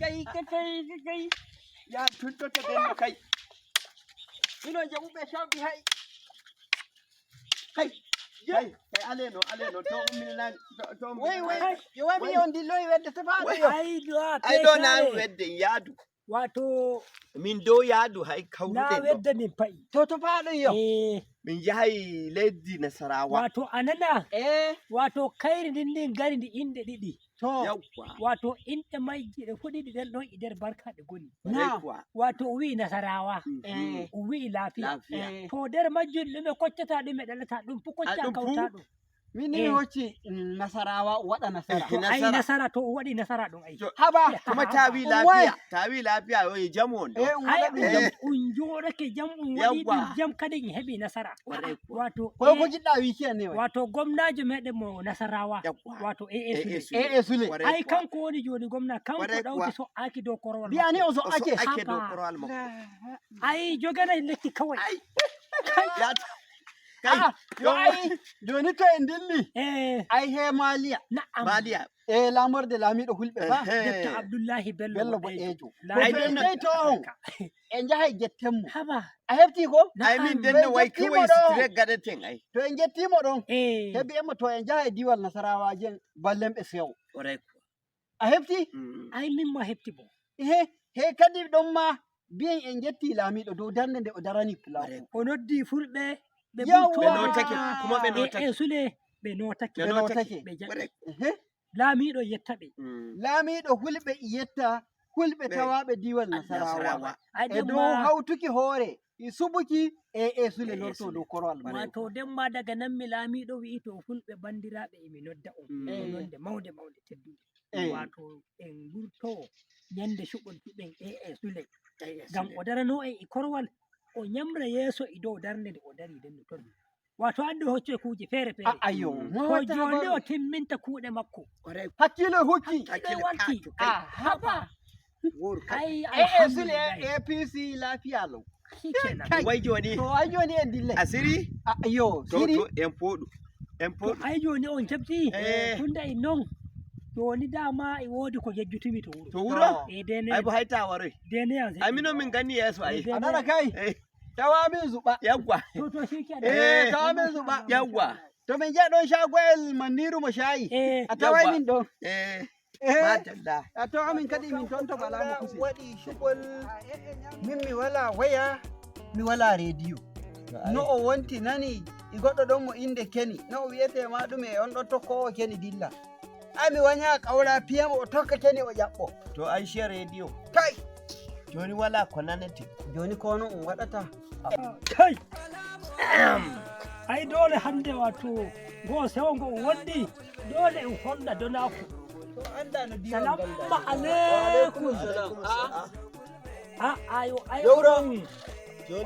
kai ya tunto ta den kai ino jabu be shabi hay kai kai aleno to umina to wai yo wami on dillo wedde to faado ai do na wedde yadu wato min do yadu hay kawde na wedde min fai to faado yo min jahay leddi Nasarawa wato anana wato kairi din gari di inde didi to wato inde mai da kudi dan don idar barka da guni wato wi Nasarawa wi lafiya to der majjul lume koccata dum dalata dum fu kocca kauta dum min ne hoci Nasarawa wada nasara ai nasara to wadi nasara dum ai haba kuma tawi lafiya wai jamon ai unjo rake jamun wadi jam kadin hebi nasara wato ko ko jidda wiki ne wato gwamnaji meden mo Nasarawa wato Sule ai kan ko woni joni gwamna kan ko dauki so aki do korwal biya ne o so ake do korwal mo ai jogana lekki kawai kai yo ai doni to en dilli ai he maliya maliya lamorde lamido hulbe ba Dr. Abdullahi Bello Bodejo ai don to en jahay jettemmo haba a hefti ko ai min den way kawai straight gadaten ai to en jettimo don hebi emmo to en jahay diwal Nasarawa jen ballembe sew a hefti ai min ma hefti bo he kadi don ma bien en jetti lamido do darde de o darani pulaw o noddi fulbe be notake kuma be notake Sule be notake lamido yettabe lamido hulbe yetta hulbe tawabe diwal Nasarawa e do hautuki hore subuki Sule lorto do korwal wato den ma daga nan mi lamido wi to fulbe bandirabe mi nodda nonde maude teddu wato en gurto nyande shubon tuben Sule gam o darano korwal o nyamra yeso ido darne o dari den ton wato ande hocce kuje fere ayo ko jonde o timminta kuude makko hakkilo hukki walti haba ai Sule APC lafiya lo wai joni to ai joni en dille asiri ayo siri to en podu ai joni on tabti tunda non joni dama e wodi ko jejjutimi to wuro dene ai bo hayta waro dene yanzu amino min ganni yeso ai adara kai tawa min zuba yagwa to shikenan tawa min zuba yagwa to min je don shagoel maniru mo shayi a tawa min don madalla a tawa min kadi min ton to bala mo kusi wadi shugol min mi wala waya mi wala radio no o wonti nani i goddo don mo inde keni no wiyete ma dum e on do tokko keni dilla ami wanya kaura piyamo o tokka keni o jabbo to ai she radio kai joni wala ko nanete joni ko no on wadata kai ai dole hande wato go sewongo wondi dole en honda donaku to anda no diwa salamu alaikum ayo yawron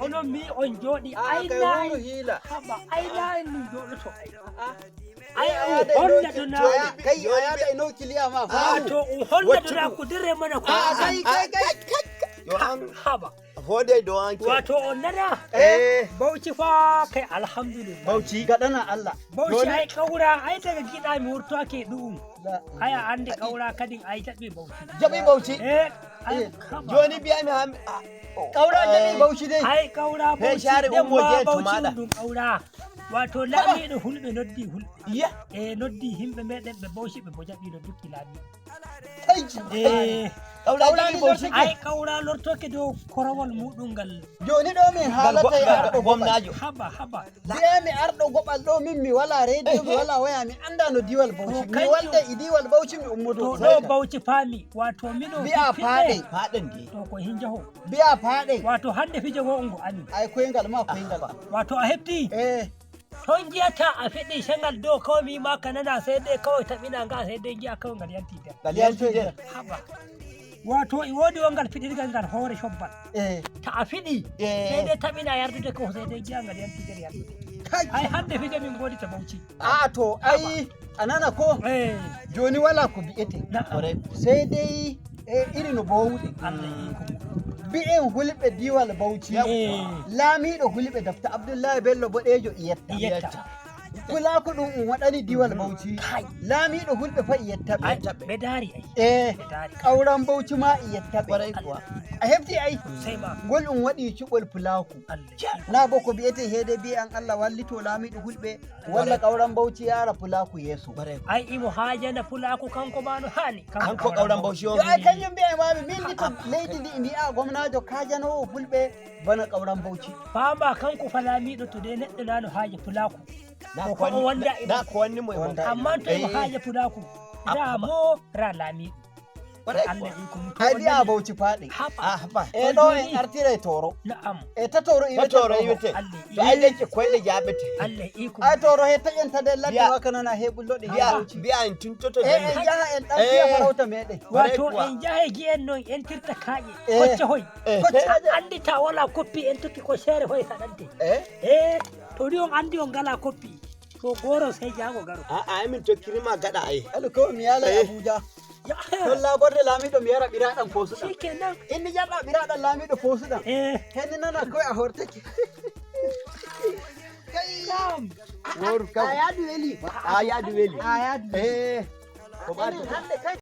ono mi on jodi ai na haba ai na ni jodo to ai honda dona kai ya ino kiliya ma fa to honda dona ku dire mana ku kai yo an haba hode do an wato onnana Bauchi fa kai alhamdulillah Bauchi gadana Allah Bauchi ai kaura ai daga gida mi wurto ake dum aya ande kaura kadin ai jabi Bauchi joni biya mi kaura jabi Bauchi dai ai kaura Bauchi share ummo je tumada kaura wato lami do hulbe noddi noddi himbe meden be Bauchi be bojabi do dukki lami kaura ni Bauchi ai kaura lortoke do korowal mudum gal joni do min halata ya do gomnajo haba biya mi ardo gobal do min mi wala radio mi wala waya mi anda no diwal Bauchi mi walde idiwal Bauchi mi ummudo to Bauchi fami wato mino biya faden de to ko hinjaho biya faden wato hande fije go ongo ani ai koyngal ma koyngal wato a hefti ton jiyata a fiɗi shangal do kawai mi ma kanana sai dai kawai taɓina nga sai dai giya kawai ngal yanti der haba wato i wodi wongal fiɗirgal ngal hoore shobbal ta a fiɗi sai dai taɓina yardude ko sai dai giya ngal yanti der yardude ai hande fije min godi ta Bauchi to ai anana ko joni wala ko bi'ete sai dai iri no bowude Allah yi bi'en hulɓe diwal Bauchi lamiɗo hulɓe Dr. Abdullahi Bello Bodejo iyetta kula kuɗin waɗani diwal Bauchi. Lami da hulɓe fa iya taɓe. Be dari ai. Ƙauran Bauchi ma iya taɓe. A hefti ai. Sai ma. Gol in waɗi ci gol fulaku. Na boko biyete hede bi an Allah walli to lami da hulɓe walla ƙauran Bauchi yara fulaku yesu. Ai imo haja na fulaku kanko bano hani. Kanko ƙauran Bauchi yo. Ai kan yin biya ma min dito lady di imi a gwamnajo kaja no fulɓe bana ƙauran Bauchi. Fama kanko falami do to dai neɗɗo nano haja fulaku. Na ko wani mai wanda. Amma to imo haja fulaku. Da mo ra lami. Ai biya Bauchi faɗi. Haba. Do en artire toro. Na'am. Ta toro iwete. Toro iwete. To ai dake kwai da jabete. Allah iko. Ai toro he ta yanta da ladde waka nana he bullo de Bauchi. Biya en tun toto da. Jaha en dan biya farauta mede. Wato en jahe gi en non en tirta kaje. Kocce hoy. Kocce andi ta wala koppi en tukki ko sere hoy sadante. To di on andi on gala koppi. To goro sai jago garo. Ai min to kirima gada ai. Allo ko mi yala Abuja. Tolla godde lamiɗo mi yara ɓiraɗam posuɗam. Shikenan. Inni jaɓa ɓiraɗam lamiɗo posuɗam. Henni nana koye a hortake. Kai. Woru kam. A yaadu weli. A yaadu weli. Ko ɓaata.